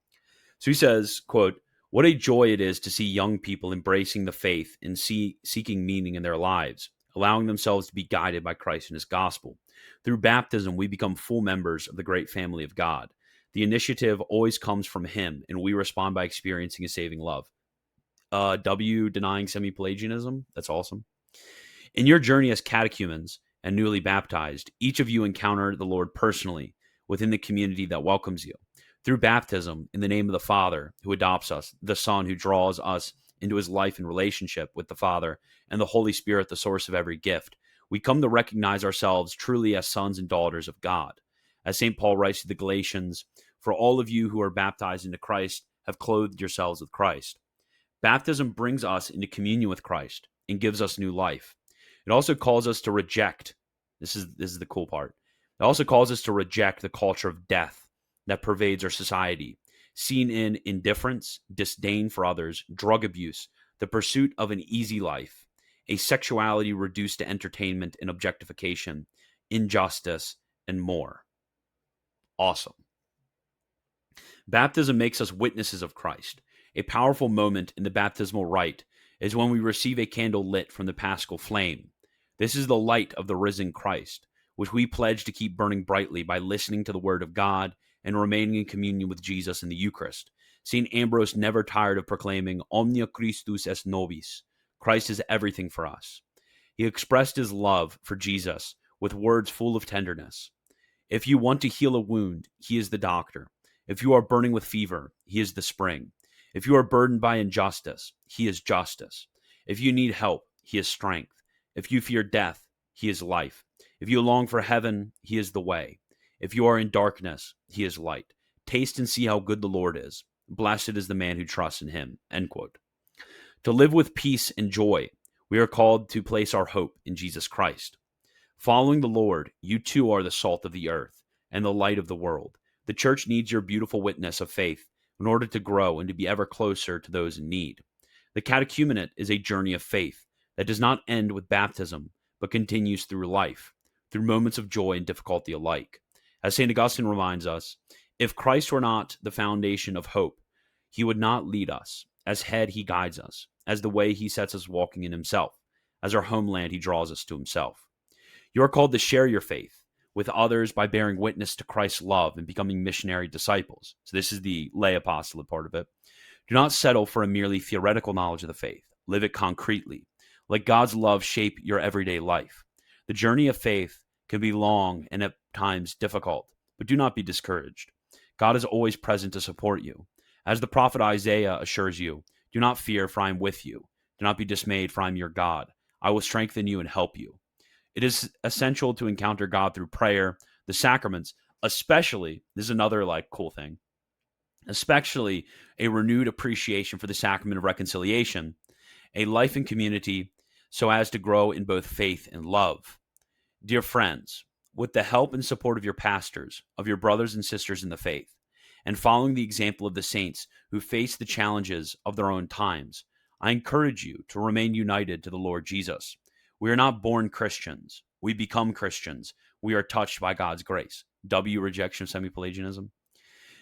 A: So he says, quote, what a joy it is to see young people embracing the faith and seeking meaning in their lives, allowing themselves to be guided by Christ and his gospel. Through baptism, we become full members of the great family of God. The initiative always comes from him, and we respond by experiencing his saving love. W denying semi-Pelagianism. That's awesome. In your journey as catechumens and newly baptized, each of you encounter the Lord personally, within the community that welcomes you. Through baptism, in the name of the Father who adopts us, the Son who draws us into his life and relationship with the Father, and the Holy Spirit, the source of every gift, we come to recognize ourselves truly as sons and daughters of God. As St. Paul writes to the Galatians, "For all of you who are baptized into Christ have clothed yourselves with Christ." Baptism brings us into communion with Christ and gives us new life. It also calls us to reject. This is the cool part. It also calls us to reject the culture of death that pervades our society, seen in indifference, disdain for others, drug abuse, the pursuit of an easy life, a sexuality reduced to entertainment and objectification, injustice, and more. Awesome. Baptism makes us witnesses of Christ. A powerful moment in the baptismal rite is when we receive a candle lit from the paschal flame. This is the light of the risen Christ, which we pledge to keep burning brightly by listening to the word of God and remaining in communion with Jesus in the Eucharist. St. Ambrose never tired of proclaiming, "Omnia Christus est nobis." Christ is everything for us. He expressed his love for Jesus with words full of tenderness. If you want to heal a wound, he is the doctor. If you are burning with fever, he is the spring. If you are burdened by injustice, he is justice. If you need help, he is strength. If you fear death, he is life. If you long for heaven, he is the way. If you are in darkness, he is light. Taste and see how good the Lord is. Blessed is the man who trusts in him. End quote. To live with peace and joy, we are called to place our hope in Jesus Christ. Following the Lord, you too are the salt of the earth and the light of the world. The church needs your beautiful witness of faith in order to grow and to be ever closer to those in need. The catechumenate is a journey of faith that does not end with baptism, but continues through life, through moments of joy and difficulty alike. As St. Augustine reminds us, if Christ were not the foundation of hope, he would not lead us. As head, he guides us. As the way, he sets us walking in himself. As our homeland, he draws us to himself. You are called to share your faith with others by bearing witness to Christ's love and becoming missionary disciples. So this is the lay apostolate part of it. Do not settle for a merely theoretical knowledge of the faith. Live it concretely. Let God's love shape your everyday life. The journey of faith can be long and at times difficult, but do not be discouraged. God is always present to support you. As the prophet Isaiah assures you, do not fear, for I am with you. Do not be dismayed, for I am your God. I will strengthen you and help you. It is essential to encounter God through prayer, the sacraments, especially, this is another cool thing, especially a renewed appreciation for the sacrament of reconciliation, a life in community so as to grow in both faith and love. Dear friends, with the help and support of your pastors, of your brothers and sisters in the faith, and following the example of the saints who face the challenges of their own times, I encourage you to remain united to the Lord Jesus. We are not born Christians. We become Christians. We are touched by God's grace. W, rejection of semi-Pelagianism.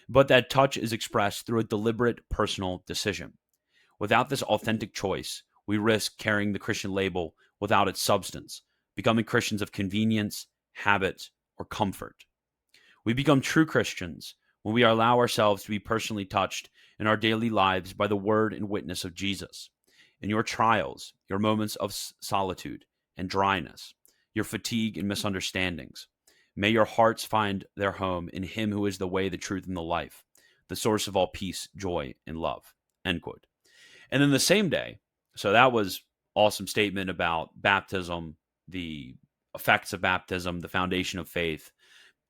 A: But that touch is expressed through a deliberate personal decision. Without this authentic choice, we risk carrying the Christian label without its substance, becoming Christians of convenience, habit, or comfort. We become true Christians when we allow ourselves to be personally touched in our daily lives by the word and witness of Jesus. In your trials, your moments of solitude and dryness, your fatigue and misunderstandings, may your hearts find their home in him who is the way, the truth, and the life, the source of all peace, joy, and love. End quote. And then the same day, so that was awesome statement about baptism, the effects of baptism, the foundation of faith,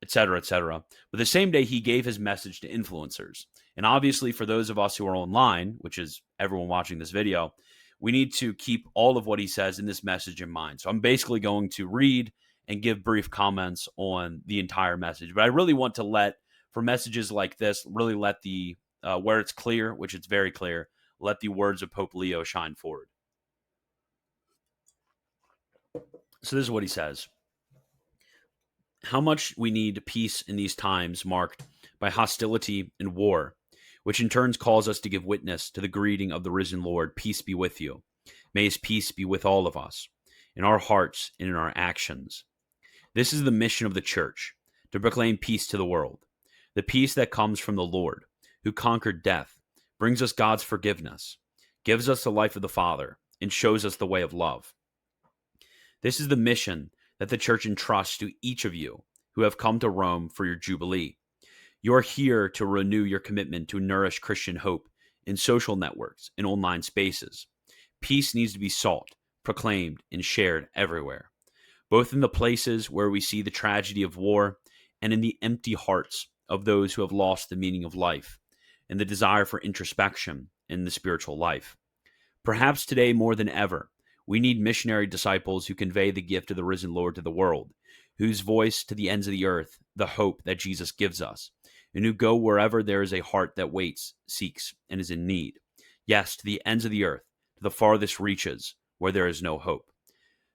A: etc., etc. But the same day, he gave his message to influencers. And obviously, for those of us who are online, which is everyone watching this video, we need to keep all of what he says in this message in mind. So I'm basically going to read and give brief comments on the entire message. But I really want to for messages like this, really let the, where it's clear, which it's very clear, let the words of Pope Leo shine forward. So this is what he says. How much we need peace in these times marked by hostility and war, which in turn calls us to give witness to the greeting of the risen Lord. Peace be with you. May his peace be with all of us, in our hearts and in our actions. This is the mission of the church, to proclaim peace to the world. The peace that comes from the Lord, who conquered death, brings us God's forgiveness, gives us the life of the Father, and shows us the way of love. This is the mission that the church entrusts to each of you who have come to Rome for your Jubilee. You're here to renew your commitment to nourish Christian hope in social networks and online spaces. Peace needs to be sought, proclaimed, and shared everywhere, both in the places where we see the tragedy of war and in the empty hearts of those who have lost the meaning of life and the desire for introspection in the spiritual life. Perhaps today more than ever, we need missionary disciples who convey the gift of the risen Lord to the world, whose voice to the ends of the earth, the hope that Jesus gives us, and who go wherever there is a heart that waits, seeks, and is in need. Yes, to the ends of the earth, to the farthest reaches where there is no hope.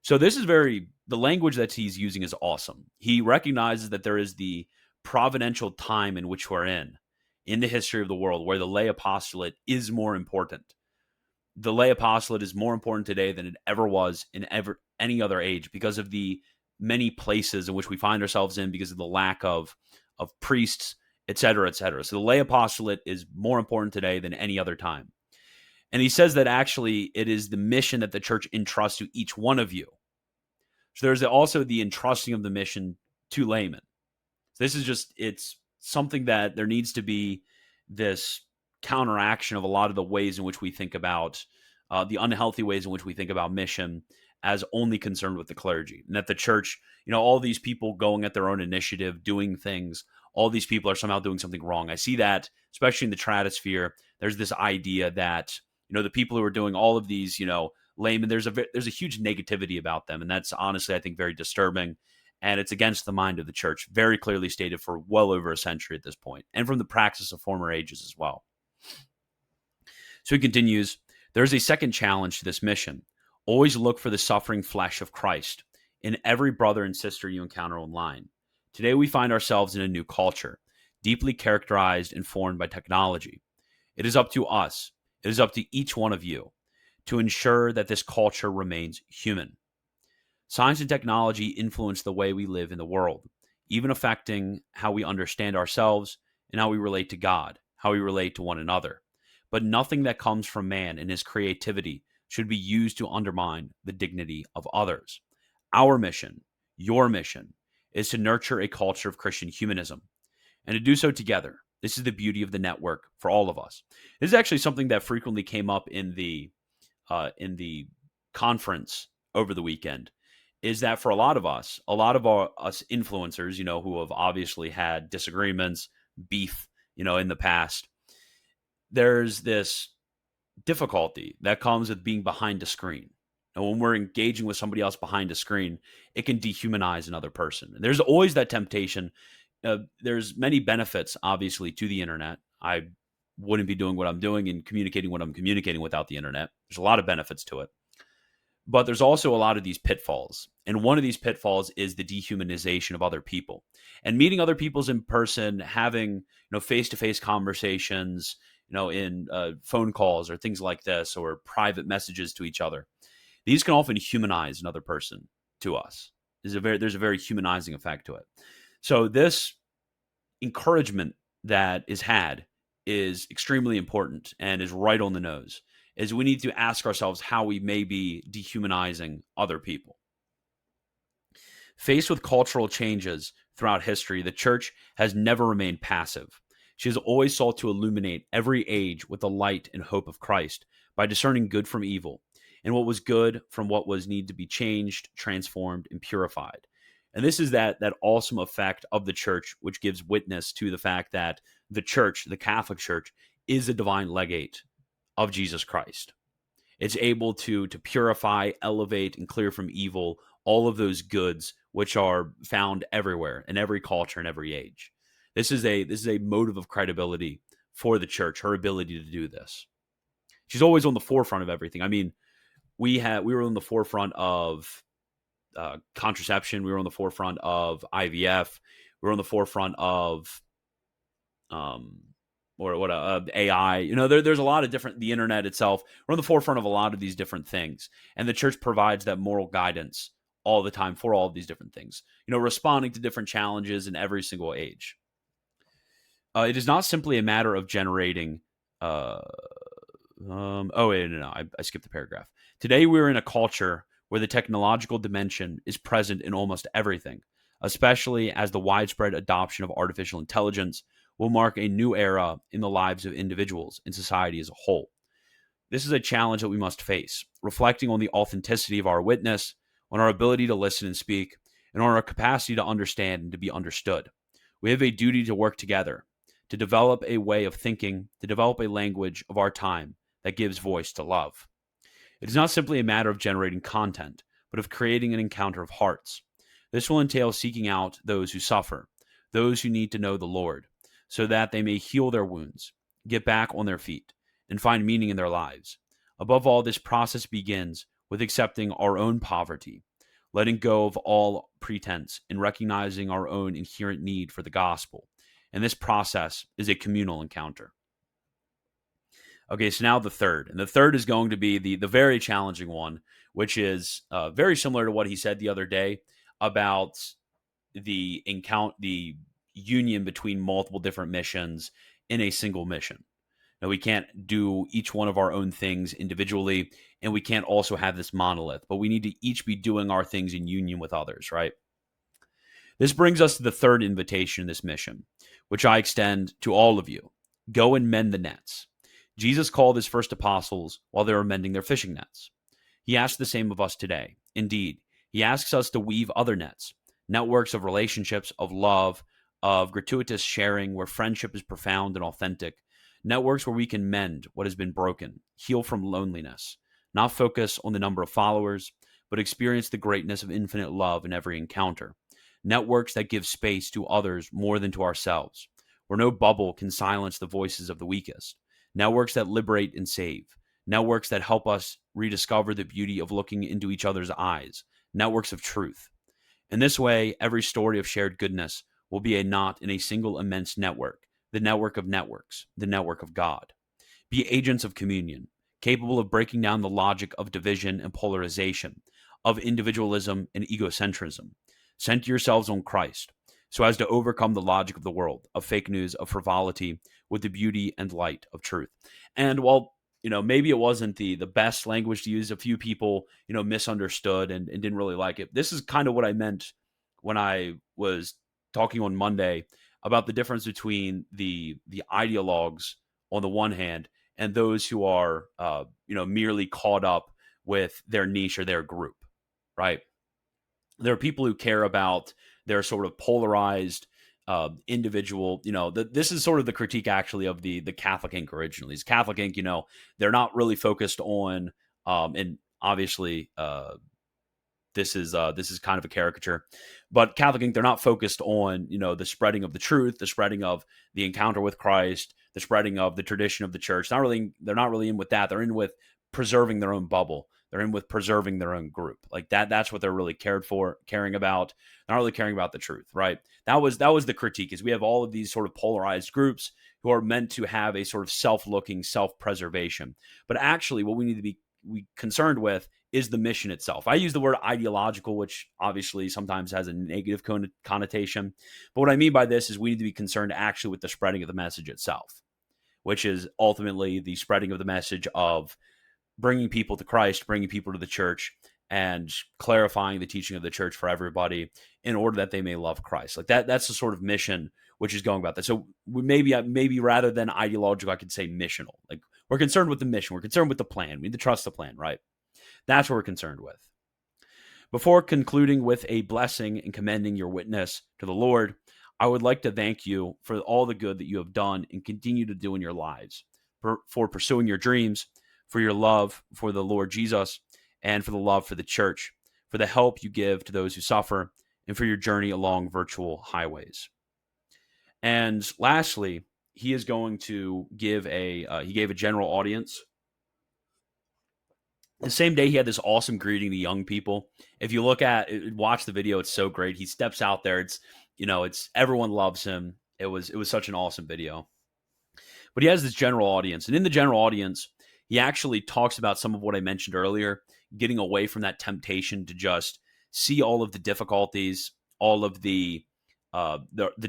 A: So this is the language that he's using is awesome. He recognizes that there is the providential time in which we're in the history of the world, where the lay apostolate is more important. The lay apostolate is more important today than it ever was in any other age, because of the many places in which we find ourselves in, because of the lack of priests, et cetera, et cetera. So the lay apostolate is more important today than any other time. And he says that actually it is the mission that the church entrusts to each one of you. So there's also the entrusting of the mission to laymen. So this is just, it's something that there needs to be this counteraction of a lot of the ways in which we think about the unhealthy ways in which we think about mission as only concerned with the clergy, and that the church, all these people going at their own initiative, doing things, all these people are somehow doing something wrong. I see that, especially in the Stratosphere. There's this idea that, the people who are doing all of these, laymen, there's a huge negativity about them. And that's honestly, I think, very disturbing. And it's against the mind of the church, very clearly stated for well over a century at this point, and from the praxis of former ages as well. So he continues, there's a second challenge to this mission. Always look for the suffering flesh of Christ in every brother and sister you encounter online. Today we find ourselves in a new culture, deeply characterized and formed by technology. It is up to us, it is up to each one of you to ensure that this culture remains human. Science and technology influence the way we live in the world, even affecting how we understand ourselves and how we relate to God, how we relate to one another. But nothing that comes from man and his creativity should be used to undermine the dignity of others. Our mission, your mission, is to nurture a culture of Christian humanism, and to do so together. This is the beauty of the network for all of us. This is actually something that frequently came up in the conference over the weekend, is that for a lot of us influencers, who have obviously had disagreements, beef, in the past, there's this difficulty that comes with being behind a screen. And when we're engaging with somebody else behind a screen, it can dehumanize another person. And there's always that temptation. There's many benefits, obviously, to the internet. I wouldn't be doing what I'm doing and communicating what I'm communicating without the internet. There's a lot of benefits to it. But there's also a lot of these pitfalls. And one of these pitfalls is the dehumanization of other people. And meeting other people's in person, having face-to-face conversations, in phone calls or things like this, or private messages to each other. These can often humanize another person to us. There's a very humanizing effect to it. So this encouragement that is had is extremely important and is right on the nose, is we need to ask ourselves how we may be dehumanizing other people. Faced with cultural changes throughout history, the church has never remained passive. She has always sought to illuminate every age with the light and hope of Christ by discerning good from evil, and what was good from what was need to be changed, transformed, and purified. And this is that awesome effect of the church, which gives witness to the fact that the church, the Catholic Church, is a divine legate of Jesus Christ. It's able to purify, elevate, and clear from evil all of those goods which are found everywhere, in every culture, in every age. This is a motive of credibility for the church, her ability to do this. She's always on the forefront of everything. I mean, we were on the forefront of contraception. We were on the forefront of IVF. We were on the forefront of AI. There's a lot of different, the internet itself. We're on the forefront of a lot of these different things, and the church provides that moral guidance all the time for all of these different things. Responding to different challenges in every single age. It is not simply a matter of generating. I skipped the paragraph. Today, we're in a culture where the technological dimension is present in almost everything. especially as the widespread adoption of artificial intelligence will mark a new era in the lives of individuals and society as a whole. This is a challenge that we must face, reflecting on the authenticity of our witness, on our ability to listen and speak, and on our capacity to understand and to be understood. We have a duty to work together, to develop a way of thinking, to develop a language of our time that gives voice to love. It is not simply a matter of generating content, but of creating an encounter of hearts. This will entail seeking out those who suffer, those who need to know the Lord, so that they may heal their wounds, get back on their feet, and find meaning in their lives. Above all, this process begins with accepting our own poverty, letting go of all pretense, and recognizing our own inherent need for the gospel. And this process is a communal encounter. Okay, so now the third. And the third is going to be the very challenging one, which is very similar to what he said the other day about the union between multiple different missions in a single mission. Now, we can't do each one of our own things individually, and we can't also have this monolith, but we need to each be doing our things in union with others, right? This brings us to the third invitation in this mission, which I extend to all of you. Go and mend the nets. Jesus called his first apostles while they were mending their fishing nets. He asks the same of us today. Indeed, he asks us to weave other nets, networks of relationships, of love, of gratuitous sharing where friendship is profound and authentic, networks where we can mend what has been broken, heal from loneliness, not focus on the number of followers, but experience the greatness of infinite love in every encounter. Networks that give space to others more than to ourselves, where no bubble can silence the voices of the weakest. Networks that liberate and save. Networks that help us rediscover the beauty of looking into each other's eyes. Networks of truth. In this way, every story of shared goodness will be a knot in a single immense network, the network of networks, the network of God. Be agents of communion, capable of breaking down the logic of division and polarization, of individualism and egocentrism. Center yourselves on Christ, so as to overcome the logic of the world, of fake news, of frivolity, with the beauty and light of truth. And while maybe it wasn't the best language to use, a few people misunderstood and didn't really like it. This is kind of what I meant when I was talking on Monday about the difference between the ideologues on the one hand and those who are merely caught up with their niche or their group, right? There are people who care about their sort of polarized individual. This is sort of the critique actually of the Catholic Inc. originally. Catholic Inc. They're not really focused on, and obviously this is kind of a caricature, but Catholic Inc. They're not focused on the spreading of the truth, the spreading of the encounter with Christ, the spreading of the tradition of the church. They're not really in with that. They're in with preserving their own bubble. They're in with preserving their own group. Like that's what they're really caring about. They're not really caring about the truth, right? That was the critique, is we have all of these sort of polarized groups who are meant to have a sort of self-looking self-preservation. But actually what we need to be concerned with is the mission itself. I use the word ideological, which obviously sometimes has a negative connotation. But what I mean by this is we need to be concerned actually with the spreading of the message itself, which is ultimately the spreading of the message of bringing people to Christ, bringing people to the church, and clarifying the teaching of the church for everybody in order that they may love Christ. Like that's the sort of mission which is going about that. So maybe rather than ideological, I could say missional. Like we're concerned with the mission. We're concerned with the plan. We need to trust the plan, right? That's what we're concerned with. Before concluding with a blessing and commending your witness to the Lord, I would like to thank you for all the good that you have done and continue to do in your lives, for pursuing your dreams, for your love for the Lord Jesus, and for the love for the church, for the help you give to those who suffer, and for your journey along virtual highways. And lastly, he is going to give he gave a general audience. The same day, he had this awesome greeting to young people. If you watch the video, it's so great. He steps out there. It's everyone loves him. It was such an awesome video. But he has this general audience, and in the general audience, he actually talks about some of what I mentioned earlier, getting away from that temptation to just see all of the difficulties, all of the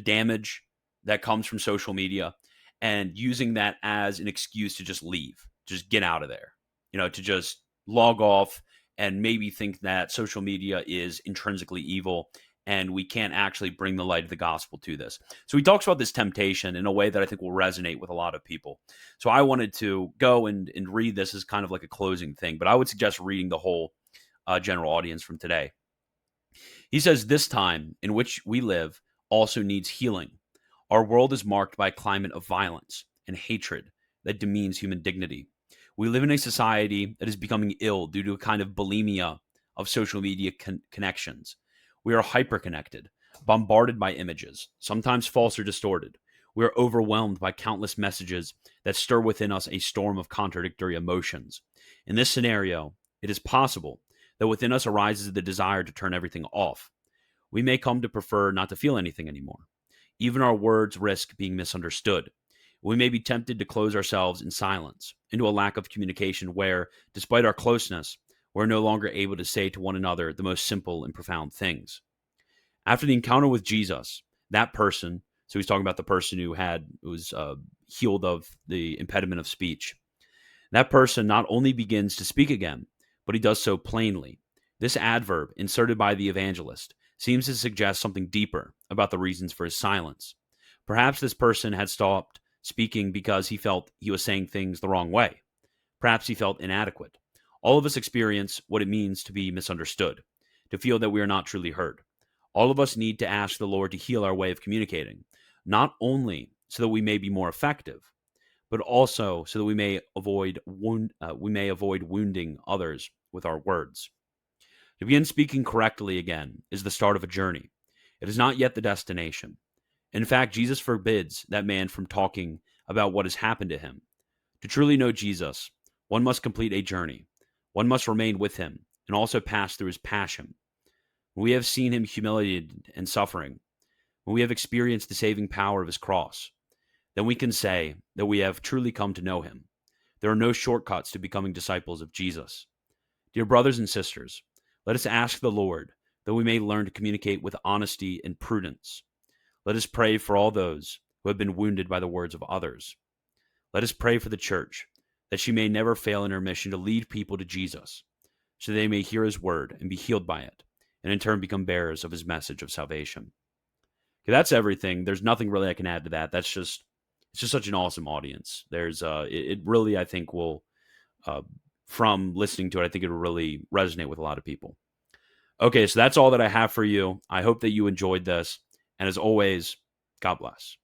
A: damage that comes from social media, and using that as an excuse to just leave, just get out of there, to just log off and maybe think that social media is intrinsically evil and we can't actually bring the light of the gospel to this. So he talks about this temptation in a way that I think will resonate with a lot of people. So I wanted to go and read this as kind of like a closing thing, but I would suggest reading the whole general audience from today. He says, "This time in which we live also needs healing. Our world is marked by a climate of violence and hatred that demeans human dignity. We live in a society that is becoming ill due to a kind of bulimia of social media connections. We are hyperconnected, bombarded by images, sometimes false or distorted. We are overwhelmed by countless messages that stir within us a storm of contradictory emotions. In this scenario, it is possible that within us arises the desire to turn everything off. We may come to prefer not to feel anything anymore. Even our words risk being misunderstood. We may be tempted to close ourselves in silence, into a lack of communication where, despite our closeness, we're no longer able to say to one another the most simple and profound things. After the encounter with Jesus, that person, so he's talking about the person who was healed of the impediment of speech, that person not only begins to speak again, but he does so plainly. This adverb, inserted by the evangelist, seems to suggest something deeper about the reasons for his silence. Perhaps this person had stopped speaking because he felt he was saying things the wrong way. Perhaps he felt inadequate. All of us experience what it means to be misunderstood, to feel that we are not truly heard. All of us need to ask the Lord to heal our way of communicating, not only so that we may be more effective, but also so that we may avoid wounding others with our words. To begin speaking correctly again is the start of a journey. It is not yet the destination. In fact, Jesus forbids that man from talking about what has happened to him. To truly know Jesus, one must complete a journey. One must remain with him and also pass through his passion. When we have seen him humiliated and suffering, when we have experienced the saving power of his cross, then we can say that we have truly come to know him. There are no shortcuts to becoming disciples of Jesus. Dear brothers and sisters, let us ask the Lord that we may learn to communicate with honesty and prudence. Let us pray for all those who have been wounded by the words of others. Let us pray for the church that she may never fail in her mission to lead people to Jesus, so they may hear his word and be healed by it, and in turn become bearers of his message of salvation." Okay, that's everything. There's nothing really I can add to that. It's just such an awesome audience. It really, I think, will, from listening to it, I think it will really resonate with a lot of people. Okay, so that's all that I have for you. I hope that you enjoyed this. And as always, God bless.